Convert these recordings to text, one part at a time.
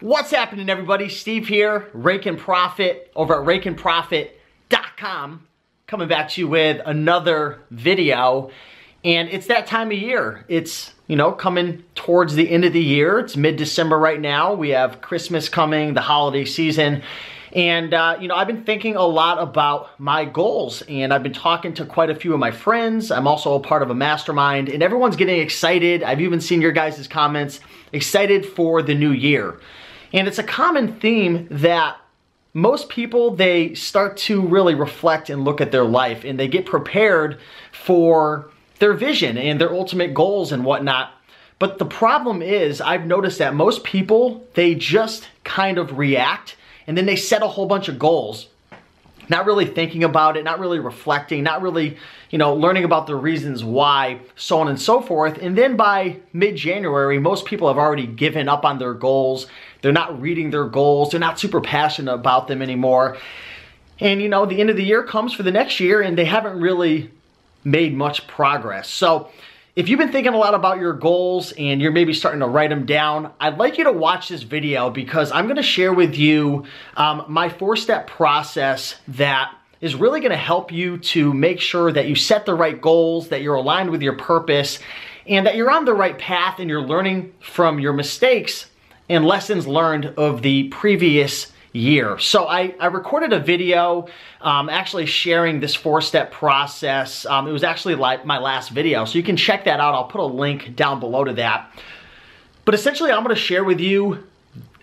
What's happening, everybody? Steve here, Raiken Profit over at RaikenProfit.com, coming back to you with another video. And it's that time of year. It's, coming towards the end of the year. It's mid-December right now. We have Christmas coming, the holiday season. And, I've been thinking a lot about my goals, and I've been talking to quite a few of my friends. I'm also a part of a mastermind, and everyone's getting excited. I've even seen your guys' comments, excited for the new year. And it's a common theme that most people, they start to really reflect and look at their life, and they get prepared for their vision and their ultimate goals and whatnot. But the problem is, I've noticed that most people, they just kind of react, and then they set a whole bunch of goals, not really thinking about it, not really reflecting, not really, learning about the reasons why, so on and so forth. And then by mid-January, most people have already given up on their goals. They're not reading their goals. They're not super passionate about them anymore. And, the end of the year comes for the next year, and they haven't really made much progress. So if you've been thinking a lot about your goals and you're maybe starting to write them down, I'd like you to watch this video because I'm going to share with you my 4-step process that is really going to help you to make sure that you set the right goals, that you're aligned with your purpose, and that you're on the right path and you're learning from your mistakes and lessons learned of the previous year. So I recorded a video actually sharing this 4-step process. It was actually like my last video, so you can check that out. I'll put a link down below to that. But essentially, I'm going to share with you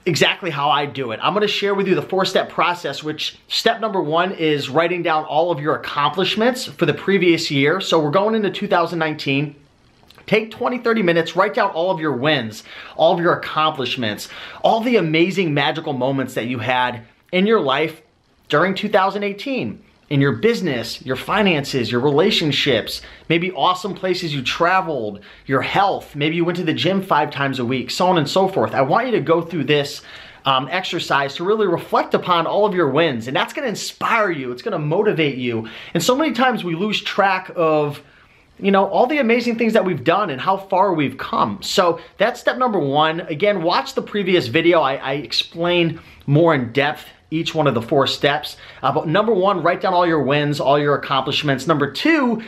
exactly how I do it. I'm going to share with you the 4-step process, which step number 1 is writing down all of your accomplishments for the previous year. So we're going into 2019. Take 20, 30 minutes, write down all of your wins, all of your accomplishments, all the amazing magical moments that you had in your life during 2018, in your business, your finances, your relationships, maybe awesome places you traveled, your health, maybe you went to the gym 5 times a week, so on and so forth. I want you to go through this exercise to really reflect upon all of your wins, and that's gonna inspire you, it's gonna motivate you. And so many times we lose track of all the amazing things that we've done and how far we've come. So that's step number 1. Again, watch the previous video. I explain more in depth each one of the 4 steps. But number 1, write down all your wins, all your accomplishments. Number 2,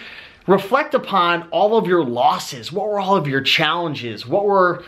reflect upon all of your losses. What were all of your challenges? What were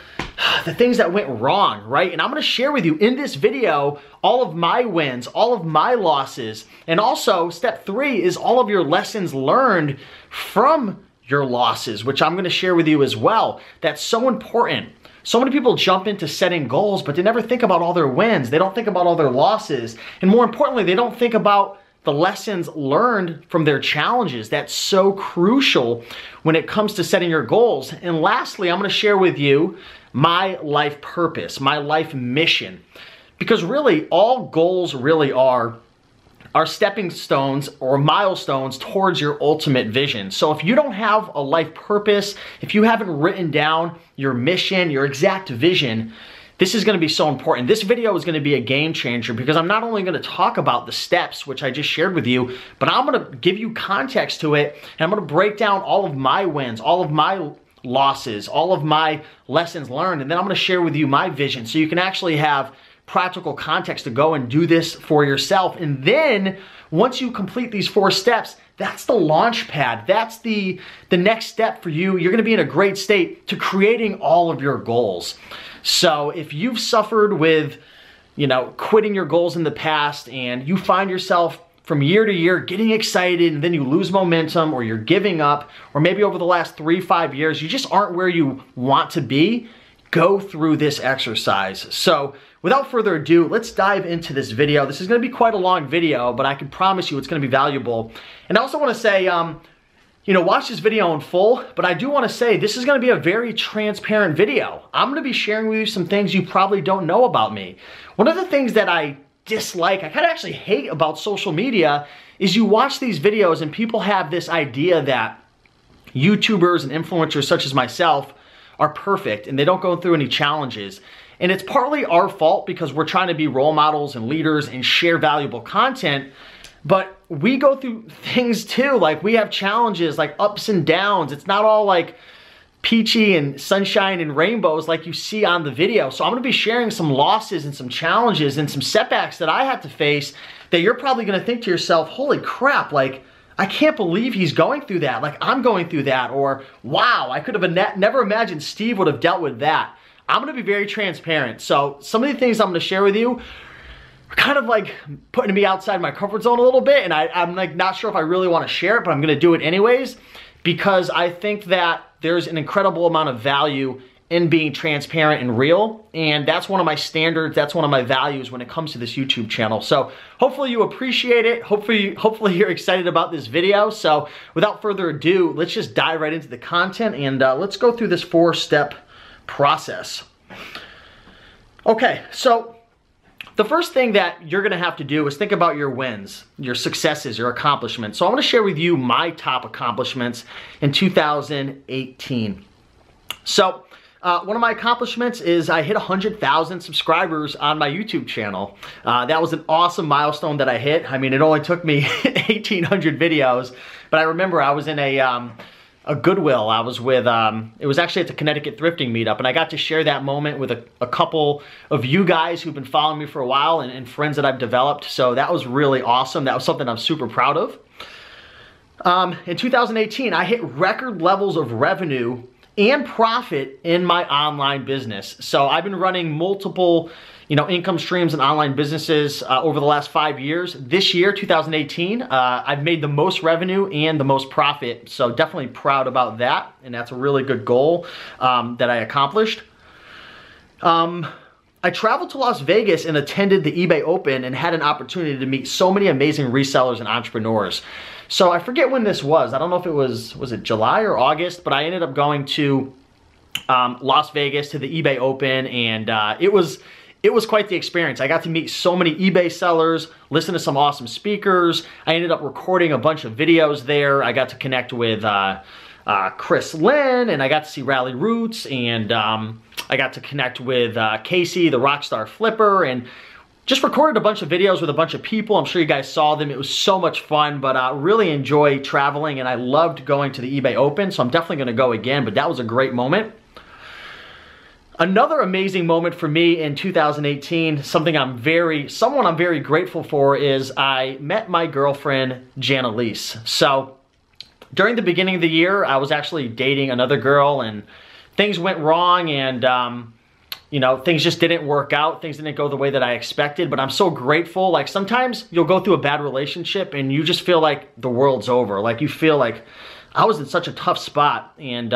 the things that went wrong, right? And I'm gonna share with you in this video all of my wins, all of my losses. And also, step 3 is all of your lessons learned from your losses, which I'm gonna share with you as well. That's so important. So many people jump into setting goals, but they never think about all their wins. They don't think about all their losses. And more importantly, they don't think about the lessons learned from their challenges. That's so crucial when it comes to setting your goals. And lastly, I'm gonna share with you my life purpose, my life mission. Because really, all goals really are stepping stones or milestones towards your ultimate vision. So if you don't have a life purpose, if you haven't written down your mission, your exact vision, this is gonna be so important. This video is gonna be a game changer because I'm not only gonna talk about the steps, which I just shared with you, but I'm gonna give you context to it, and I'm gonna break down all of my wins, all of my losses, all of my lessons learned, and then I'm gonna share with you my vision so you can actually have practical context to go and do this for yourself. And then once you complete these 4 steps, that's the launch pad. That's the next step for you. You're gonna be in a great state to creating all of your goals. So if you've suffered with, quitting your goals in the past and you find yourself from year to year getting excited and then you lose momentum or you're giving up, or maybe over the last 3-5 years, you just aren't where you want to be, go through this exercise. So without further ado, let's dive into this video. This is gonna be quite a long video, but I can promise you it's gonna be valuable. And I also wanna say, watch this video in full, but I do wanna say this is gonna be a very transparent video. I'm gonna be sharing with you some things you probably don't know about me. One of the things that I dislike, I kind of actually hate about social media is you watch these videos and people have this idea that YouTubers and influencers such as myself are perfect and they don't go through any challenges. And it's partly our fault because we're trying to be role models and leaders and share valuable content, but we go through things too. Like we have challenges, like ups and downs. It's not all like peachy and sunshine and rainbows like you see on the video. So I'm gonna be sharing some losses and some challenges and some setbacks that I had to face that you're probably gonna think to yourself, holy crap, like, I can't believe he's going through that. Like, I'm going through that. Or, wow, I could have never imagined Steve would have dealt with that. I'm gonna be very transparent. So some of the things I'm gonna share with you are kind of like putting me outside my comfort zone a little bit, and I'm like not sure if I really wanna share it, but I'm gonna do it anyways, because I think that there's an incredible amount of value in being transparent and real, and that's one of my standards, that's one of my values when it comes to this YouTube channel. So hopefully you appreciate it, hopefully you're excited about this video. So without further ado, let's just dive right into the content, and let's go through this 4-step process. Okay, so the first thing that you're gonna have to do is think about your wins, your successes, your accomplishments. So I wanna share with you my top accomplishments in 2018. So one of my accomplishments is I hit 100,000 subscribers on my YouTube channel. That was an awesome milestone that I hit. I mean, it only took me 1,800 videos, but I remember I was in a Goodwill. I was with, it was actually at the Connecticut thrifting meetup, and I got to share that moment with a couple of you guys who've been following me for a while and friends that I've developed. So that was really awesome. That was something I'm super proud of. In 2018, I hit record levels of revenue and profit in my online business. So I've been running multiple, income streams and online businesses over the last 5 years. This year, 2018, I've made the most revenue and the most profit. So definitely proud about that. And that's a really good goal that I accomplished. I traveled to Las Vegas and attended the eBay Open and had an opportunity to meet so many amazing resellers and entrepreneurs. So I forget when this was. I don't know if it was it July or August, but I ended up going to Las Vegas to the eBay Open, and it was quite the experience. I got to meet so many eBay sellers, listen to some awesome speakers. I ended up recording a bunch of videos there. I got to connect with Chris Lynn, and I got to see Rally Roots, and I got to connect with Casey, the Rockstar Flipper, and just recorded a bunch of videos with a bunch of people. I'm sure you guys saw them. It was so much fun, but I really enjoy traveling, and I loved going to the eBay Open, so I'm definitely gonna go again, but that was a great moment. Another amazing moment for me in 2018, someone I'm very grateful for, is I met my girlfriend, Jannalise. So during the beginning of the year, I was actually dating another girl, and things went wrong, and things just didn't work out. Things didn't go the way that I expected, but I'm so grateful. Like, sometimes you'll go through a bad relationship and you just feel like the world's over. Like, you feel like I was in such a tough spot, and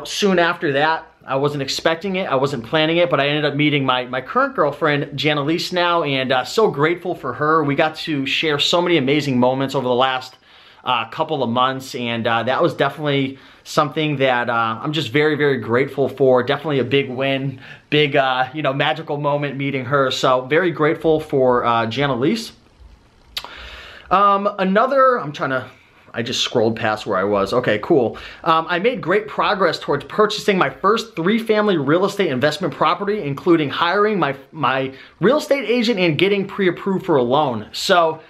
soon after that, I wasn't expecting it, I wasn't planning it, but I ended up meeting my current girlfriend, Jannalise, now, and so grateful for her. We got to share so many amazing moments over the last couple of months, and that was definitely something that I'm just very grateful for. Definitely a big win, big magical moment meeting her. So very grateful for Jannalise. I just scrolled past where I was. Okay, cool. I made great progress towards purchasing my first 3-family real estate investment property, including hiring my real estate agent and getting pre-approved for a loan. So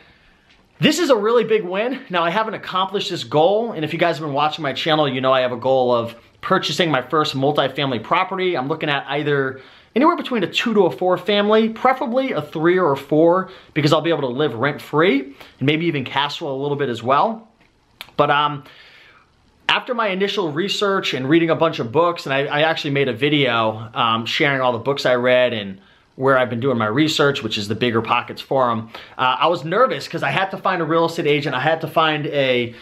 this is a really big win. Now, I haven't accomplished this goal, and if you guys have been watching my channel, you know I have a goal of purchasing my first multifamily property. I'm looking at either anywhere between a 2 to a 4 family, preferably a 3 or a 4, because I'll be able to live rent-free and maybe even cash flow a little bit as well. But after my initial research and reading a bunch of books, and I actually made a video sharing all the books I read and where I've been doing my research, which is the Bigger Pockets forum, I was nervous because I had to find a real estate agent. I had to find a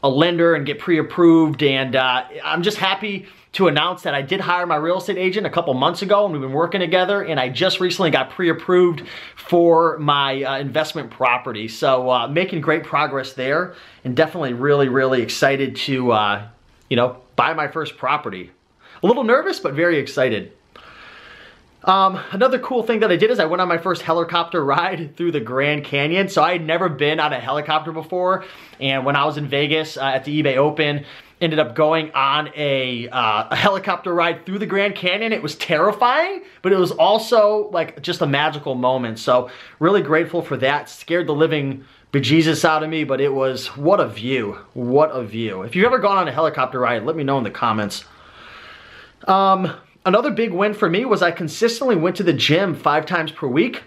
lender and get pre-approved, and I'm just happy to announce that I did hire my real estate agent a couple months ago, and we've been working together, and I just recently got pre-approved for my investment property. So making great progress there, and definitely really excited to buy my first property. A little nervous, but very excited. Another cool thing that I did is I went on my first helicopter ride through the Grand Canyon. So I had never been on a helicopter before, and when I was in Vegas at the eBay Open, ended up going on a helicopter ride through the Grand Canyon. It was terrifying, but it was also like just a magical moment. So really grateful for that. Scared the living bejesus out of me, but it was, what a view. What a view. If you've ever gone on a helicopter ride, let me know in the comments. Another big win for me was I consistently went to the gym 5 times per week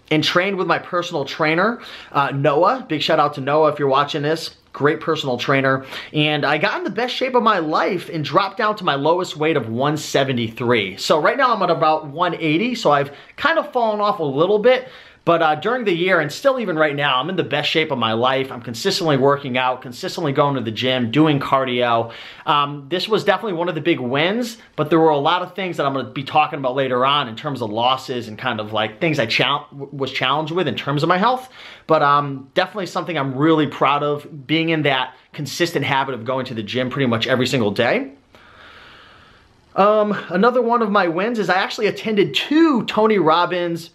and trained with my personal trainer, Noah. Big shout out to Noah if you're watching this. Great personal trainer. And I got in the best shape of my life and dropped down to my lowest weight of 173. So right now I'm at about 180, so I've kind of fallen off a little bit. But during the year, and still even right now, I'm in the best shape of my life. I'm consistently working out, consistently going to the gym, doing cardio. This was definitely one of the big wins, but there were a lot of things that I'm gonna be talking about later on in terms of losses and kind of like things I was challenged with in terms of my health. But definitely something I'm really proud of, being in that consistent habit of going to the gym pretty much every single day. Another one of my wins is I actually attended 2 Tony Robbins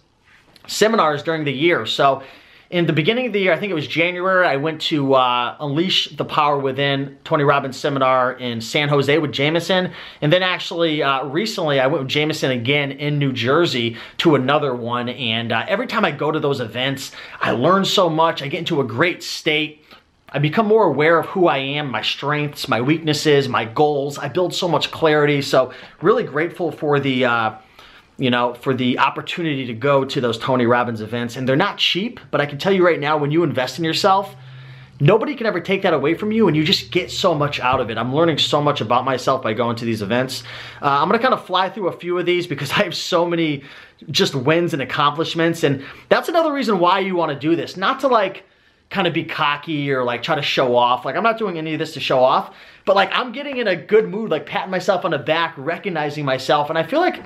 seminars during the year. So in the beginning of the year, I think it was January, I went to Unleash the Power Within, Tony Robbins seminar in San Jose with Jameson. And then actually recently I went with Jameson again in New Jersey to another one. And every time I go to those events, I learn so much. I get into a great state. I become more aware of who I am, my strengths, my weaknesses, my goals. I build so much clarity. So really grateful for the for the opportunity to go to those Tony Robbins events. And they're not cheap, but I can tell you right now, when you invest in yourself, nobody can ever take that away from you, and you just get so much out of it. I'm learning so much about myself by going to these events. I'm gonna kind of fly through a few of these because I have so many just wins and accomplishments, and that's another reason why you wanna do this. Not to like kind of be cocky or like try to show off. Like I'm not doing any of this to show off, but like I'm getting in a good mood, like patting myself on the back, recognizing myself, and I feel like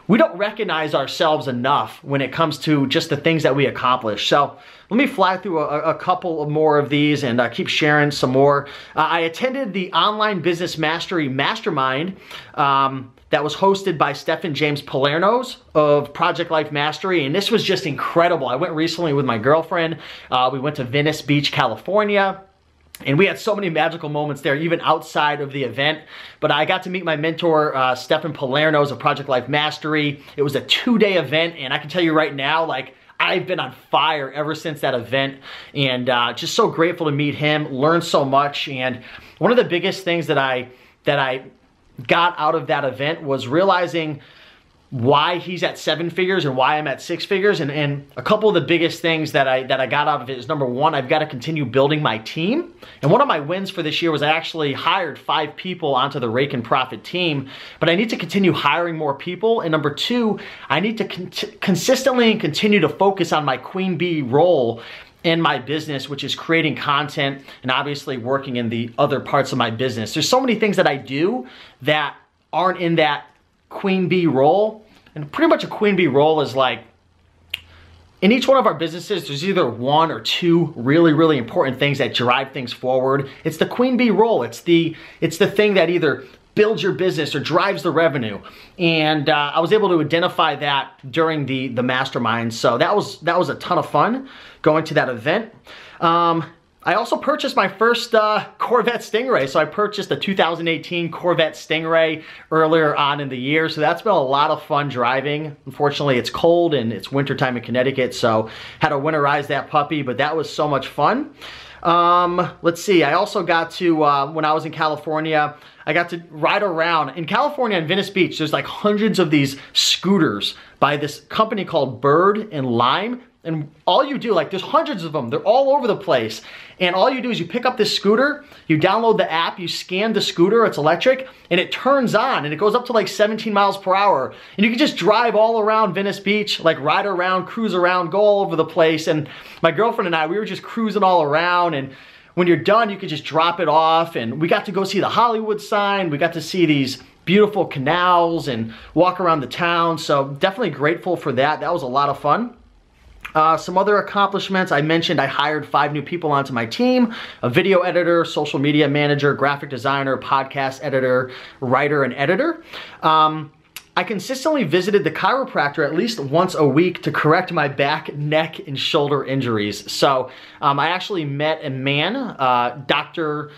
we don't recognize ourselves enough when it comes to just the things that we accomplish. So let me fly through a couple more of these and keep sharing some more. I attended the Online Business Mastery Mastermind that was hosted by Stephen James Palernos of Project Life Mastery, and this was just incredible. I went recently with my girlfriend. We went to Venice Beach, California. And we had so many magical moments there, even outside of the event. But I got to meet my mentor, Stephen Palernos of Project Life Mastery. It was a 2-day event, and I can tell you right now, like, I've been on fire ever since that event. And just so grateful to meet him, learn so much. And one of the biggest things that I got out of that event was realizing why he's at 7 figures and why I'm at 6 figures. And a couple of the biggest things that I got out of it is, number one, I've got to continue building my team. And one of my wins for this year was I actually hired 5 people onto the Raiken Profit team, but I need to continue hiring more people. And number 2, I need to consistently and continue to focus on my queen bee role in my business, which is creating content and obviously working in the other parts of my business. There's so many things that I do that aren't in that queen bee role. And pretty much a queen bee role is like, in each one of our businesses, there's either 1 or 2 really, really important things that drive things forward. It's the queen bee role. It's the thing that either builds your business or drives the revenue. And I was able to identify that during the mastermind. So that was a ton of fun going to that event. I also purchased my first Corvette Stingray. So I purchased a 2018 Corvette Stingray earlier on in the year. So that's been a lot of fun driving. Unfortunately, it's cold and it's wintertime in Connecticut, so had to winterize that puppy, but that was so much fun. Let's see, I also got to, when I was in California, I got to ride around. In California, in Venice Beach, there's like hundreds of these scooters by this company called Bird and Lime. And all you do, like there's hundreds of them, they're all over the place. And all you do is you pick up this scooter, you download the app, you scan the scooter, it's electric, and it turns on and it goes up to like 17 miles per hour. And you can just drive all around Venice Beach, like ride around, cruise around, go all over the place. And my girlfriend and I, we were just cruising all around, and when you're done, you can just drop it off. And we got to go see the Hollywood sign, we got to see these beautiful canals and walk around the town. So definitely grateful for that. That was a lot of fun. Some other accomplishments, I mentioned I hired 5 new people onto my team: a video editor, social media manager, graphic designer, podcast editor, writer, and editor. I consistently visited the chiropractor at least once a week to correct my back, neck, and shoulder injuries. So I actually met a man, Dr.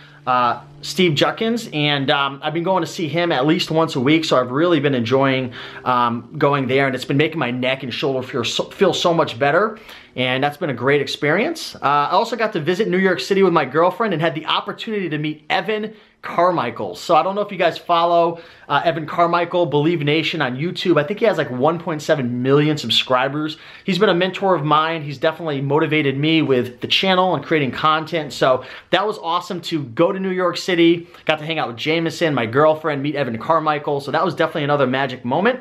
Steve Judkins, and I've been going to see him at least once a week, so I've really been enjoying going there, and it's been making my neck and shoulder feel so much better, and that's been a great experience. I also got to visit New York City with my girlfriend and had the opportunity to meet Evan Carmichael. So I don't know if you guys follow Evan Carmichael, Believe Nation on YouTube. I think he has like 1.7 million subscribers. He's been a mentor of mine. He's definitely motivated me with the channel and creating content. So that was awesome to go to New York City. Got to hang out with Jameson, my girlfriend, meet Evan Carmichael. So that was definitely another magic moment.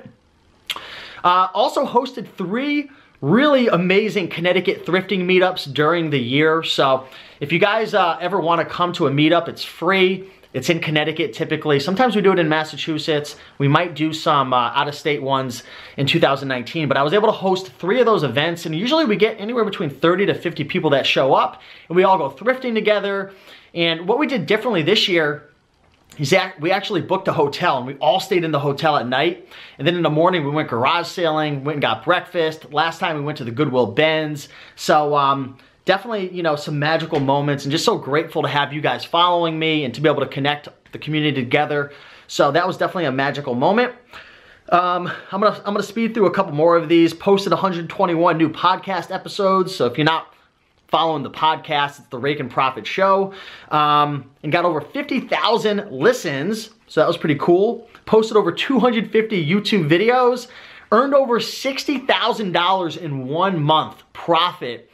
Also hosted 3 really amazing Connecticut thrifting meetups during the year. So if you guys ever want to come to a meetup, it's free. It's in Connecticut typically. Sometimes we do it in Massachusetts. We might do some out-of-state ones in 2019, but I was able to host 3 of those events, and usually we get anywhere between 30 to 50 people that show up, and we all go thrifting together. And what we did differently this year is that we actually booked a hotel, and we all stayed in the hotel at night, and then in the morning we went garage sailing, went and got breakfast. Last time we went to the Goodwill Benz. So definitely, you know, some magical moments, and just so grateful to have you guys following me and to be able to connect the community together. So that was definitely a magical moment. I'm gonna speed through a couple more of these. Posted 121 new podcast episodes. So if you're not following the podcast, it's the Raiken Profit Show, and got over 50,000 listens. So that was pretty cool. Posted over 250 YouTube videos. Earned over $60,000 in 1 month profit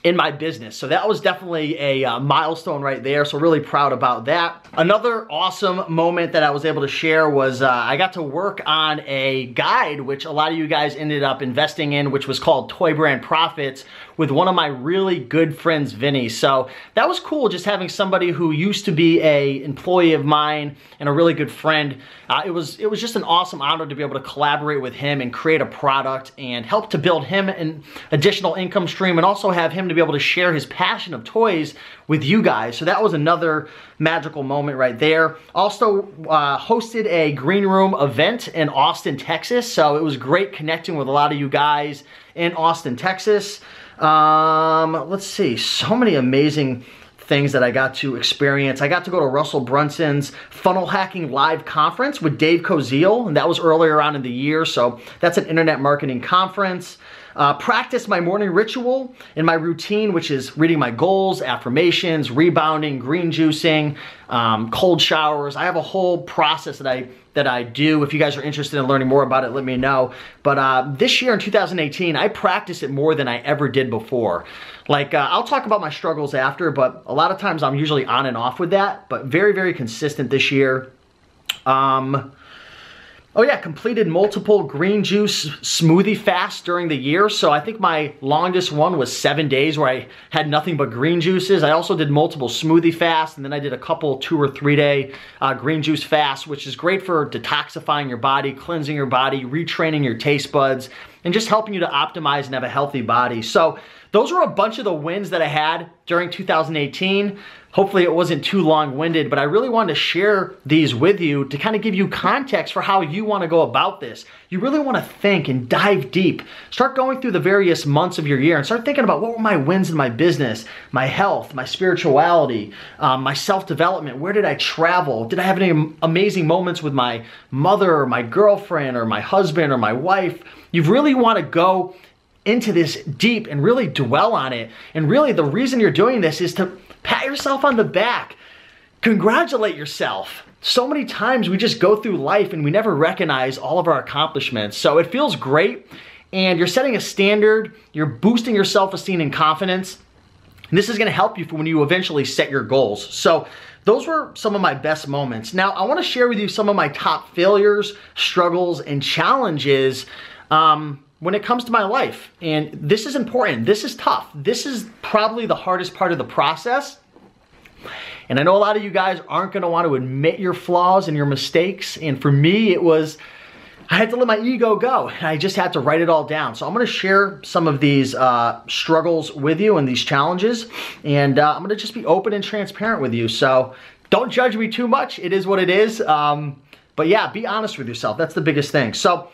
in my business. So that was definitely a milestone right there. So really proud about that. Another awesome moment that I was able to share was I got to work on a guide, which a lot of you guys ended up investing in, which was called Toy Brand Profits, with one of my really good friends, Vinny. So that was cool, just having somebody who used to be a employee of mine and a really good friend. It was just an awesome honor to be able to collaborate with him and create a product and help to build him an additional income stream, and also have him to be able to share his passion of toys with you guys. So that was another magical moment right there. Also hosted a green room event in Austin, Texas. So it was great connecting with a lot of you guys in Austin, Texas. Let's see, so many amazing things that I got to experience. I got to go to Russell Brunson's Funnel Hacking Live Conference with Dave Koziel, and that was earlier on in the year. So that's an internet marketing conference. Practice my morning ritual and my routine, which is reading my goals, affirmations, rebounding, green juicing, cold showers. I have a whole process that I do. If you guys are interested in learning more about it, let me know. But this year in 2018, I practice it more than I ever did before. Like, I'll talk about my struggles after, but a lot of times I'm usually on and off with that, but very, very consistent this year. Oh yeah, completed multiple green juice smoothie fasts during the year. So I think my longest one was 7 days where I had nothing but green juices. I also did multiple smoothie fasts, and then I did a couple 2 or 3 day green juice fasts, which is great for detoxifying your body, cleansing your body, retraining your taste buds, and just helping you to optimize and have a healthy body. So those were a bunch of the wins that I had during 2018. Hopefully it wasn't too long-winded, but I really wanted to share these with you to kind of give you context for how you want to go about this. You really want to think and dive deep. Start going through the various months of your year and start thinking about what were my wins in my business, my health, my spirituality, my self-development. Where did I travel? Did I have any amazing moments with my mother or my girlfriend or my husband or my wife? You really want to go into this deep and really dwell on it. And really the reason you're doing this is to pat yourself on the back. Congratulate yourself. So many times we just go through life and we never recognize all of our accomplishments. So it feels great, and you're setting a standard, you're boosting your self-esteem and confidence. And this is gonna help you for when you eventually set your goals. So those were some of my best moments. Now I wanna share with you some of my top failures, struggles, and challenges when it comes to my life. And this is important. This is tough. This is probably the hardest part of the process. And I know a lot of you guys aren't gonna want to admit your flaws and your mistakes. And for me, it was, I had to let my ego go. I just had to write it all down. So I'm gonna share some of these struggles with you and these challenges. And I'm gonna just be open and transparent with you. So don't judge me too much. It is what it is. But yeah, be honest with yourself. That's the biggest thing. So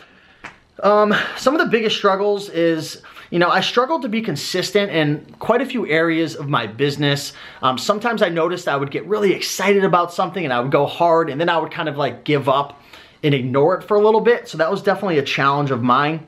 Some of the biggest struggles is, I struggled to be consistent in quite a few areas of my business. Sometimes I noticed I would get really excited about something and I would go hard, and then I would kind of like give up and ignore it for a little bit. So that was definitely a challenge of mine.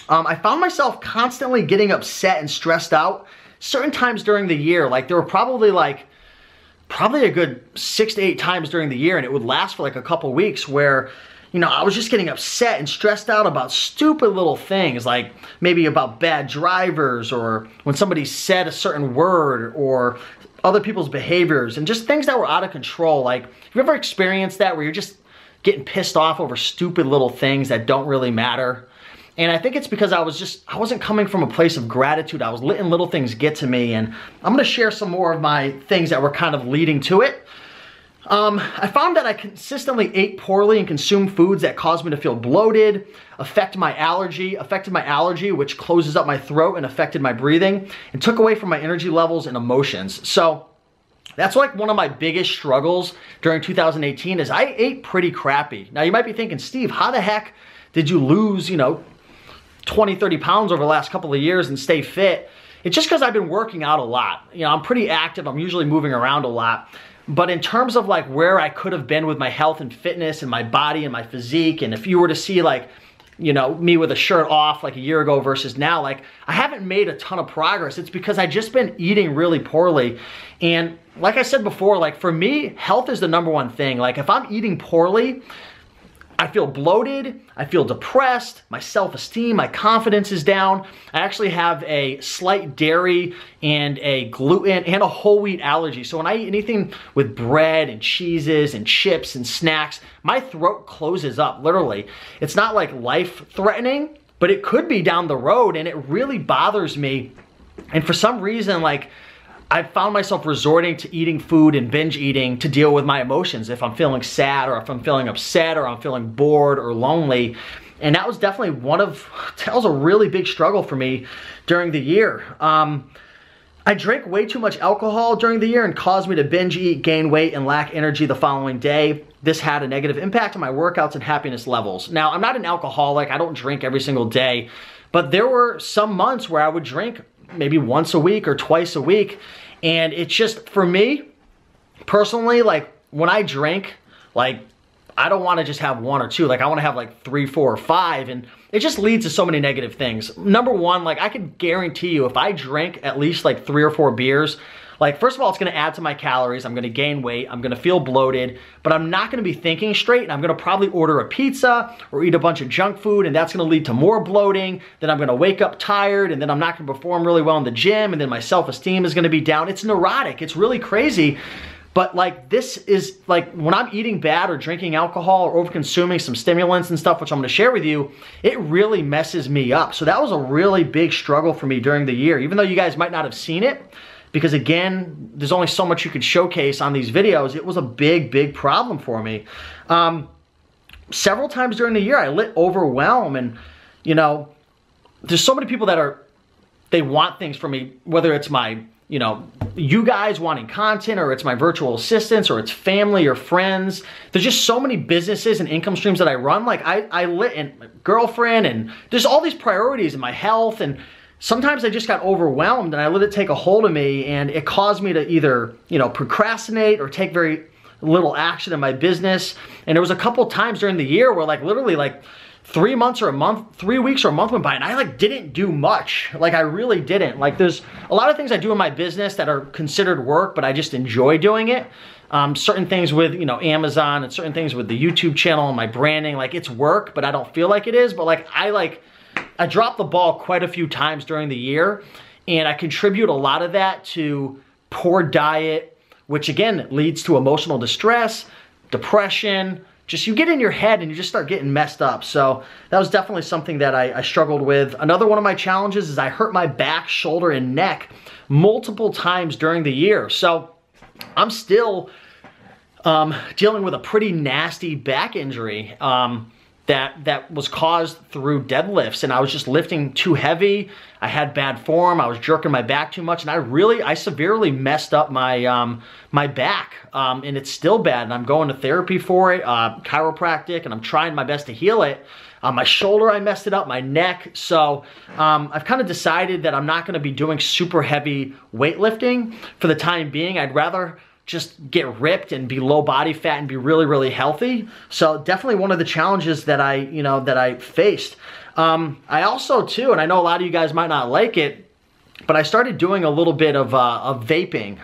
I found myself constantly getting upset and stressed out certain times during the year. Like there were probably a good 6 to 8 times during the year, and it would last for like a couple weeks where I was just getting upset and stressed out about stupid little things, like maybe about bad drivers, or when somebody said a certain word, or other people's behaviors, and just things that were out of control. Like, have you ever experienced that where you're just getting pissed off over stupid little things that don't really matter? And I think it's because I wasn't coming from a place of gratitude. I was letting little things get to me, and I'm gonna share some more of my things that were kind of leading to it. I found that I consistently ate poorly and consumed foods that caused me to feel bloated, affected my allergy, which closes up my throat and affected my breathing, and took away from my energy levels and emotions. So that's like one of my biggest struggles during 2018 is I ate pretty crappy. Now you might be thinking, Steve, how the heck did you lose, 20, 30 pounds over the last couple of years and stay fit? It's just because I've been working out a lot. I'm pretty active. I'm usually moving around a lot. But in terms of like where I could have been with my health and fitness and my body and my physique, and if you were to see like, me with a shirt off like a year ago versus now, like I haven't made a ton of progress. It's because I just been eating really poorly. And like I said before, like for me, health is the #1 thing. Like if I'm eating poorly, I feel bloated, I feel depressed, my self-esteem, my confidence is down. I actually have a slight dairy and a gluten and a whole wheat allergy. So when I eat anything with bread and cheeses and chips and snacks, my throat closes up, literally. It's not like life-threatening, but it could be down the road, and it really bothers me. And for some reason, like, I found myself resorting to eating food and binge eating to deal with my emotions. If I'm feeling sad, or if I'm feeling upset, or I'm feeling bored or lonely. And that was definitely that was a really big struggle for me during the year. I drank way too much alcohol during the year and caused me to binge eat, gain weight, and lack energy the following day. This had a negative impact on my workouts and happiness levels. Now, I'm not an alcoholic. I don't drink every single day, but there were some months where I would drink maybe once a week or twice a week. And it's just, for me, personally, like when I drink, like I don't want to just have 1 or 2, like I want to have like 3, 4, or 5, and it just leads to so many negative things. #1, like I can guarantee you if I drink at least like 3 or 4 beers, like first of all, it's going to add to my calories, I'm going to gain weight, I'm going to feel bloated, but I'm not going to be thinking straight, and I'm going to probably order a pizza or eat a bunch of junk food, and that's going to lead to more bloating. Then I'm going to wake up tired, and then I'm not going to perform really well in the gym, and then my self-esteem is going to be down. It's neurotic. It's really crazy. But like this is like when I'm eating bad or drinking alcohol or over consuming some stimulants and stuff, which I'm going to share with you, it really messes me up. So that was a really big struggle for me during the year, even though you guys might not have seen it. Because again, there's only so much you could showcase on these videos. It was a big, big problem for me. Several times during the year, I lit overwhelm, and there's so many people that they want things from me, whether it's my, you guys wanting content, or it's my virtual assistants, or it's family or friends. There's just so many businesses and income streams that I run. Like I lit in my girlfriend, and there's all these priorities in my health, and sometimes I just got overwhelmed and I let it take a hold of me, and it caused me to either, procrastinate or take very little action in my business. And there was a couple times during the year where like literally like 3 weeks or a month went by, and I like didn't do much. Like I really didn't. Like there's a lot of things I do in my business that are considered work, but I just enjoy doing it. Certain things with, Amazon, and certain things with the YouTube channel and my branding, like it's work, but I don't feel like it is. But like I dropped the ball quite a few times during the year, and I contribute a lot of that to poor diet, which again leads to emotional distress, depression. Just you get in your head and you just start getting messed up. So that was definitely something that I struggled with. Another one of my challenges is I hurt my back, shoulder, and neck multiple times during the year. So I'm still dealing with a pretty nasty back injury. that was caused through deadlifts, and I was just lifting too heavy. I had bad form. I was jerking my back too much, and I severely messed up my my back, and it's still bad. And I'm going to therapy for it, chiropractic, and I'm trying my best to heal it. My shoulder, I messed it up, my neck. So I've kind of decided that I'm not going to be doing super heavy weightlifting for the time being. I'd rather just get ripped and be low body fat and be really, really healthy. So definitely one of the challenges that I faced. I also too, and I know a lot of you guys might not like it, but I started doing a little bit of vaping.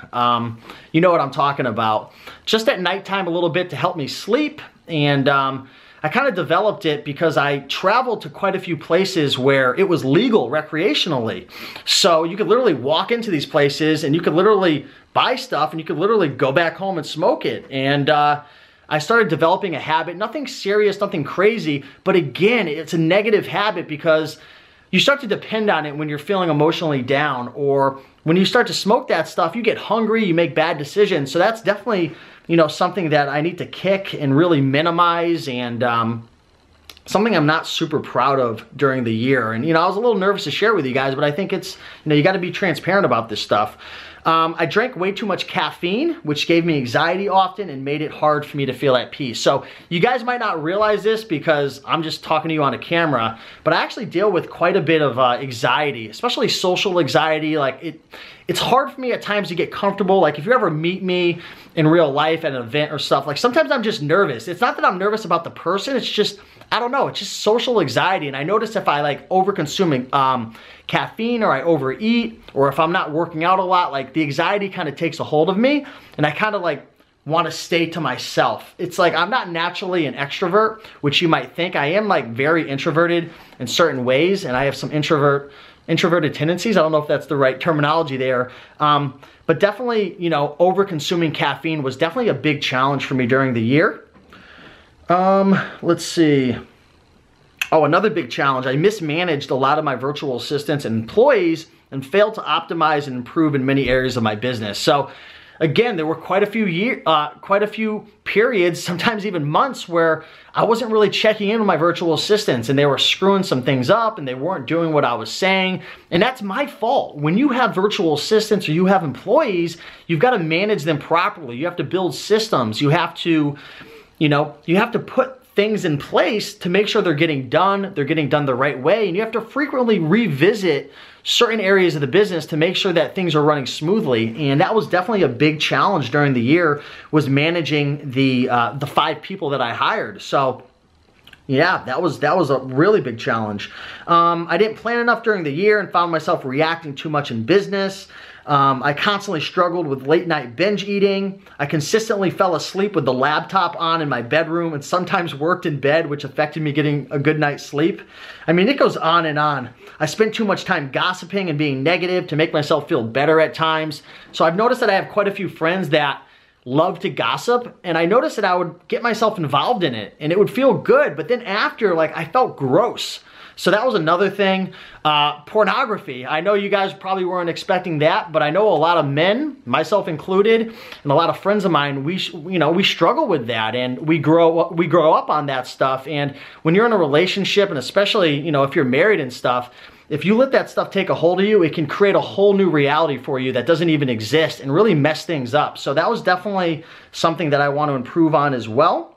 You know what I'm talking about. Just at nighttime a little bit to help me sleep. And I kind of developed it because I traveled to quite a few places where it was legal recreationally. So you could literally walk into these places and you could literally buy stuff and you could literally go back home and smoke it. And I started developing a habit, nothing serious, nothing crazy, but again, it's a negative habit because you start to depend on it when you're feeling emotionally down, or when you start to smoke that stuff, you get hungry, you make bad decisions. So that's definitely, you know, something that I need to kick and really minimize, and something I'm not super proud of during the year. And, you know, I was a little nervous to share with you guys, but I think it's, you know, you got to be transparent about this stuff. I drank way too much caffeine, which gave me anxiety often and made it hard for me to feel at peace. So you guys might not realize this because I'm just talking to you on a camera, but I actually deal with quite a bit of anxiety, especially social anxiety. Like it's hard for me at times to get comfortable. Like if you ever meet me in real life at an event or stuff, like sometimes I'm just nervous. It's not that I'm nervous about the person, it's just, I don't know, it's just social anxiety. And I notice if I like over-consuming caffeine, or I overeat, or if I'm not working out a lot, like the anxiety kind of takes a hold of me and I kind of like want to stay to myself. It's like I'm not naturally an extrovert, which you might think. I am like very introverted in certain ways, and I have some introverted tendencies. I don't know if that's the right terminology there. But definitely, you know, over-consuming caffeine was definitely a big challenge for me during the year. Let's see. Oh, another big challenge. I mismanaged a lot of my virtual assistants and employees and failed to optimize and improve in many areas of my business. So again, there were quite a few periods, sometimes even months, where I wasn't really checking in with my virtual assistants and they were screwing some things up and they weren't doing what I was saying. And that's my fault. When you have virtual assistants or you have employees, you've got to manage them properly. You have to build systems. You have to, you know, you have to put things in place to make sure they're getting done the right way. And you have to frequently revisit certain areas of the business to make sure that things are running smoothly. And that was definitely a big challenge during the year, was managing the 5 people that I hired. So yeah, that was a really big challenge. I didn't plan enough during the year and found myself reacting too much in business. I constantly struggled with late night binge eating. I consistently fell asleep with the laptop on in my bedroom and sometimes worked in bed, which affected me getting a good night's sleep. I mean, it goes on and on. I spent too much time gossiping and being negative to make myself feel better at times. So I've noticed that I have quite a few friends that love to gossip, and I noticed that I would get myself involved in it and it would feel good, but then after, like, I felt gross. So that was another thing. Pornography. I know you guys probably weren't expecting that, but I know a lot of men, myself included, and a lot of friends of mine, we struggle with that, and we grow up on that stuff. And when you're in a relationship, and especially, you know, if you're married and stuff, if you let that stuff take a hold of you, it can create a whole new reality for you that doesn't even exist and really mess things up. So that was definitely something that I want to improve on as well.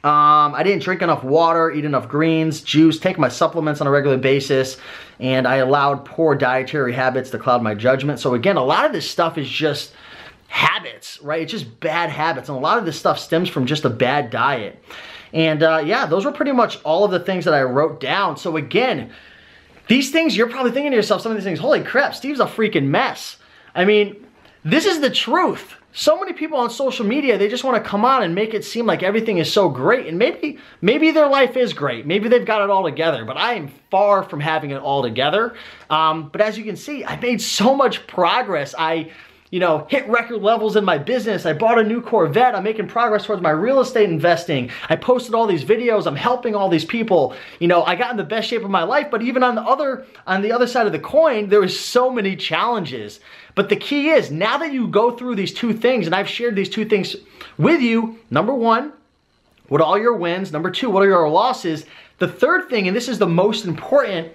I didn't drink enough water, eat enough greens, juice, take my supplements on a regular basis, and I allowed poor dietary habits to cloud my judgment. So again, a lot of this stuff is just habits, right? It's just bad habits, and a lot of this stuff stems from just a bad diet. And yeah, those were pretty much all of the things that I wrote down. So again, these things, you're probably thinking to yourself, some of these things, holy crap, Steve's a freaking mess. I mean, this is the truth. So many people on social media, they just want to come on and make it seem like everything is so great. And maybe their life is great. Maybe they've got it all together, but I am far from having it all together. But as you can see, I made so much progress. I, you know, hit record levels in my business. I bought a new Corvette. I'm making progress towards my real estate investing. I posted all these videos. I'm helping all these people. You know, I got in the best shape of my life, but even on the other side of the coin, there was so many challenges. But the key is, now that you go through these 2 things, and I've shared these 2 things with you, number 1, what are all your wins? Number 2, what are your losses? The third thing, and this is the most important,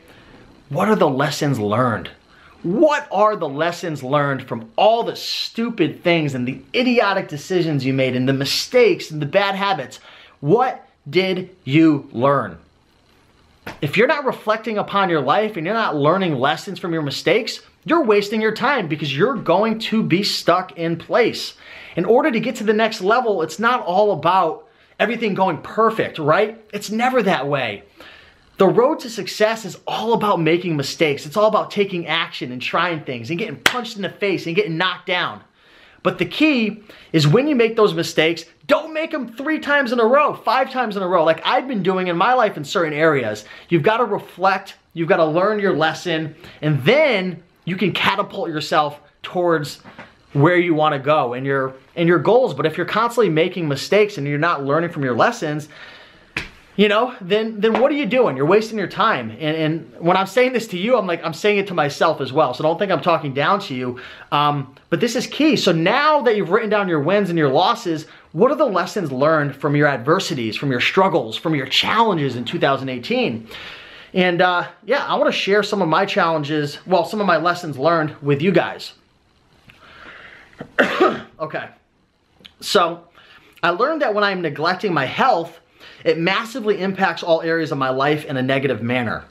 what are the lessons learned? What are the lessons learned from all the stupid things and the idiotic decisions you made and the mistakes and the bad habits? What did you learn? If you're not reflecting upon your life and you're not learning lessons from your mistakes, you're wasting your time because you're going to be stuck in place. In order to get to the next level, it's not all about everything going perfect, right? It's never that way. The road to success is all about making mistakes. It's all about taking action and trying things and getting punched in the face and getting knocked down. But the key is when you make those mistakes, don't make them 3 times in a row, 5 times in a row, like I've been doing in my life in certain areas. You've got to reflect, you've got to learn your lesson, and then you can catapult yourself towards where you want to go and your goals. But if you're constantly making mistakes and you're not learning from your lessons, you know, then what are you doing? You're wasting your time. And when I'm saying this to you, I'm saying it to myself as well. So don't think I'm talking down to you. But this is key. So now that you've written down your wins and your losses, what are the lessons learned from your adversities, from your struggles, from your challenges in 2018? And yeah, I want to share some of my challenges, well, some of my lessons learned with you guys. Okay. So I learned that when I'm neglecting my health, it massively impacts all areas of my life in a negative manner.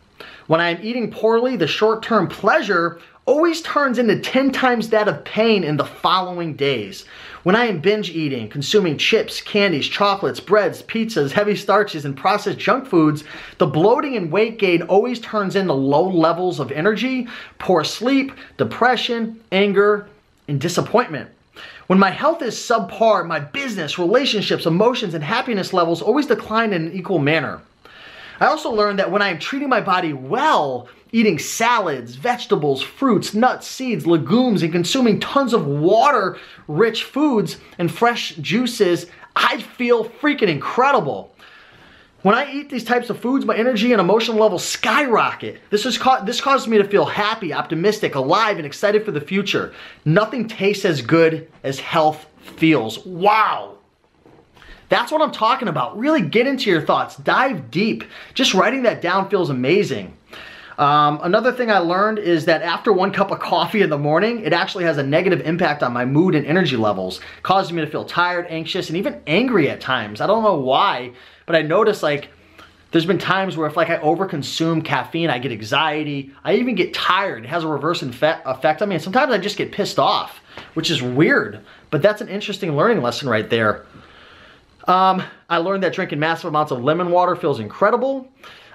When I am eating poorly, the short-term pleasure always turns into 10 times that of pain in the following days. When I am binge eating, consuming chips, candies, chocolates, breads, pizzas, heavy starches, and processed junk foods, the bloating and weight gain always turns into low levels of energy, poor sleep, depression, anger, and disappointment. When my health is subpar, my business, relationships, emotions, and happiness levels always decline in an equal manner. I also learned that when I am treating my body well, eating salads, vegetables, fruits, nuts, seeds, legumes, and consuming tons of water-rich foods and fresh juices, I feel freaking incredible. When I eat these types of foods, my energy and emotional levels skyrocket. This causes me to feel happy, optimistic, alive, and excited for the future. Nothing tastes as good as health feels. Wow. That's what I'm talking about. Really get into your thoughts. Dive deep. Just writing that down feels amazing. Another thing I learned is that after 1 cup of coffee in the morning, it actually has a negative impact on my mood and energy levels, causing me to feel tired, anxious, and even angry at times. I don't know why, but I notice like there's been times where if like I overconsume caffeine, I get anxiety. I even get tired. It has a reverse effect on me. And sometimes I just get pissed off, which is weird, but that's an interesting learning lesson right there. I learned that drinking massive amounts of lemon water feels incredible.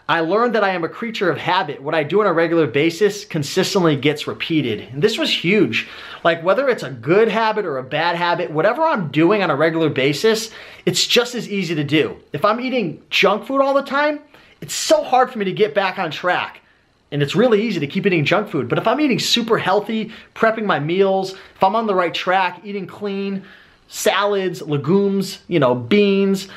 I learned that I am a creature of habit. What I do on a regular basis consistently gets repeated. And this was huge. Like whether it's a good habit or a bad habit, whatever I'm doing on a regular basis, it's just as easy to do. If I'm eating junk food all the time, it's so hard for me to get back on track. And it's really easy to keep eating junk food. But if I'm eating super healthy, prepping my meals, if I'm on the right track, eating clean, salads, legumes, you know, beans,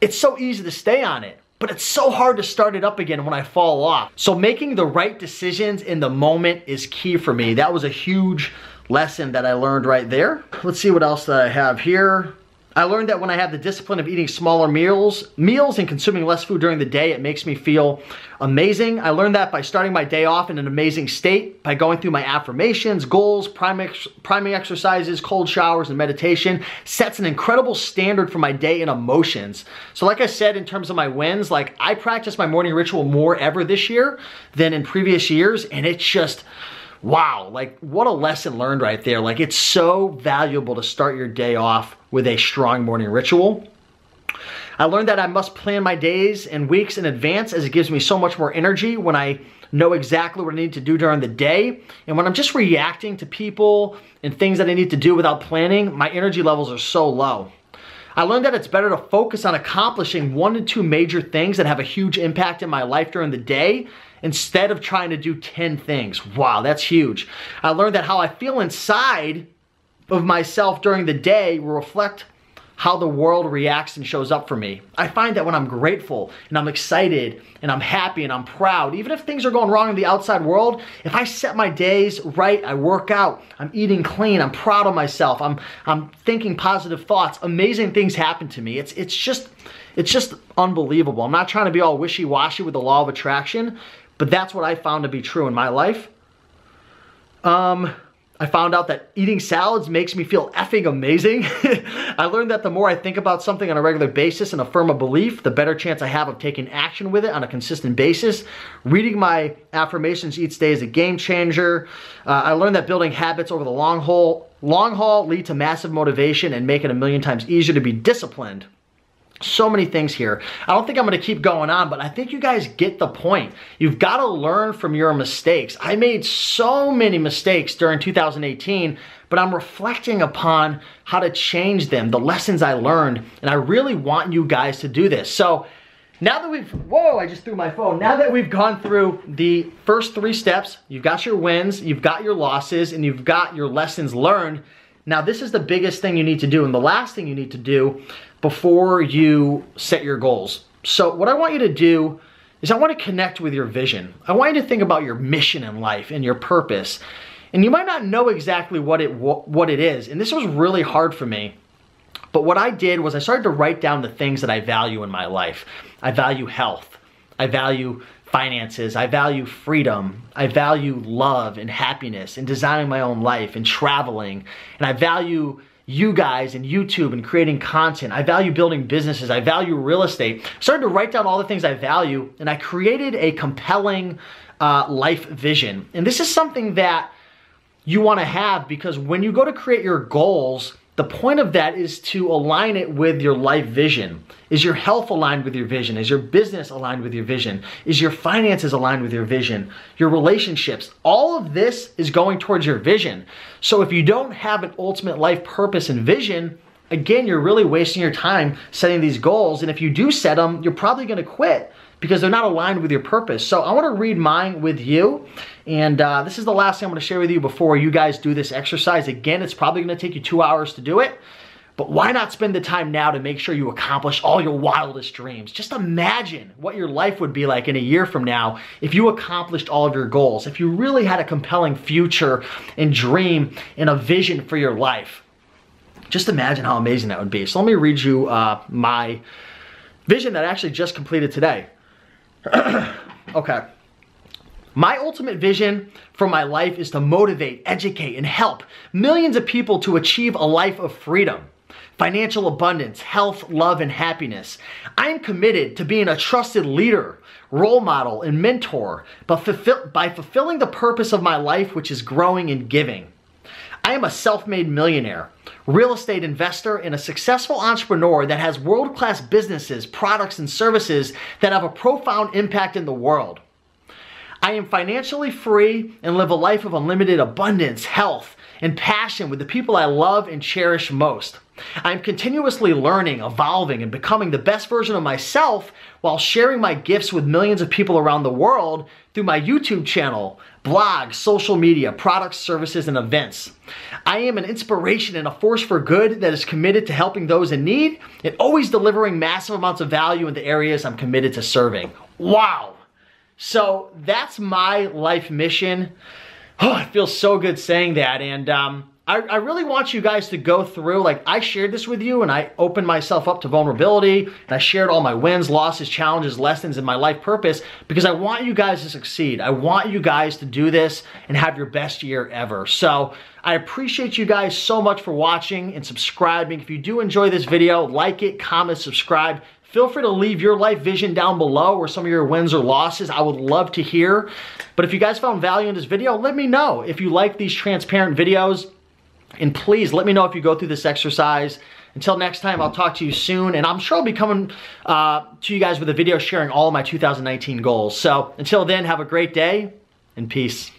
it's so easy to stay on it. But it's so hard to start it up again when I fall off. So making the right decisions in the moment is key for me. That was a huge lesson that I learned right there. Let's see what else that I have here. I learned that when I have the discipline of eating smaller meals and consuming less food during the day, it makes me feel amazing. I learned that by starting my day off in an amazing state, by going through my affirmations, goals, priming exercises, cold showers, and meditation, sets an incredible standard for my day and emotions. So like I said, in terms of my wins, like I practice my morning ritual more ever this year than in previous years, and it's just, wow, like what a lesson learned right there. Like it's so valuable to start your day off with a strong morning ritual. I learned that I must plan my days and weeks in advance as it gives me so much more energy when I know exactly what I need to do during the day. And when I'm just reacting to people and things that I need to do without planning, my energy levels are so low. I learned that it's better to focus on accomplishing 1 to 2 major things that have a huge impact in my life during the day instead of trying to do 10 things. Wow, that's huge. I learned that how I feel inside of myself during the day will reflect how the world reacts and shows up for me. I find that when I'm grateful and I'm excited and I'm happy and I'm proud, even if things are going wrong in the outside world, if I set my days right, I work out, I'm eating clean, I'm proud of myself, I'm thinking positive thoughts, amazing things happen to me. It's just, It's just unbelievable. I'm not trying to be all wishy-washy with the law of attraction, but that's what I found to be true in my life. I found out that eating salads makes me feel effing amazing. I learned that the more I think about something on a regular basis and affirm a belief, the better chance I have of taking action with it on a consistent basis. Reading my affirmations each day is a game changer. I learned that building habits over the long haul lead to massive motivation and make it a million times easier to be disciplined. So many things here. I don't think I'm going to keep going on, but I think you guys get the point. You've got to learn from your mistakes. I made so many mistakes during 2018, but I'm reflecting upon how to change them, the lessons I learned, and I really want you guys to do this. So now that whoa, I just threw my phone. Now that we've gone through the first 3 steps, you've got your wins, you've got your losses, and you've got your lessons learned. Now this is the biggest thing you need to do, and the last thing you need to do before you set your goals. So what I want you to do is I want to connect with your vision. I want you to think about your mission in life and your purpose. And you might not know exactly what it is. And this was really hard for me. But what I did was I started to write down the things that I value in my life. I value health. I value finances. I value freedom. I value love and happiness and designing my own life and traveling. And I value you guys and YouTube and creating content. I value building businesses. I value real estate. I started to write down all the things I value, and I created a compelling life vision. And this is something that you want to have, because when you go to create your goals, the point of that is to align it with your life vision. Is your health aligned with your vision? Is your business aligned with your vision? Is your finances aligned with your vision? Your relationships? All of this is going towards your vision. So if you don't have an ultimate life purpose and vision, again, you're really wasting your time setting these goals. And if you do set them, you're probably going to quit because they're not aligned with your purpose. So I want to read mine with you. And this is the last thing I'm going to share with you before you guys do this exercise. Again, it's probably going to take you 2 hours to do it. But why not spend the time now to make sure you accomplish all your wildest dreams? Just imagine what your life would be like in a year from now if you accomplished all of your goals, if you really had a compelling future and dream and a vision for your life. Just imagine how amazing that would be. So let me read you my vision that I actually just completed today. Okay. My ultimate vision for my life is to motivate, educate, and help millions of people to achieve a life of freedom, financial abundance, health, love, and happiness. I am committed to being a trusted leader, role model, and mentor by fulfilling the purpose of my life, which is growing and giving. I am a self-made millionaire, real estate investor, and a successful entrepreneur that has world-class businesses, products, and services that have a profound impact in the world. I am financially free and live a life of unlimited abundance, health, and passion with the people I love and cherish most. I am continuously learning, evolving, and becoming the best version of myself while sharing my gifts with millions of people around the world through my YouTube channel, blogs, social media, products, services, and events. I am an inspiration and a force for good that is committed to helping those in need and always delivering massive amounts of value in the areas I'm committed to serving. Wow. So that's my life mission. Oh, it feels so good saying that. And I really want you guys to go through, like I shared this with you and I opened myself up to vulnerability and I shared all my wins, losses, challenges, lessons, and my life purpose because I want you guys to succeed. I want you guys to do this and have your best year ever. So I appreciate you guys so much for watching and subscribing. If you do enjoy this video, like it, comment, subscribe. Feel free to leave your life vision down below or some of your wins or losses. I would love to hear. But if you guys found value in this video, let me know. If you like these transparent videos, and please let me know if you go through this exercise. Until next time, I'll talk to you soon. And I'm sure I'll be coming to you guys with a video sharing all of my 2019 goals. So until then, have a great day and peace.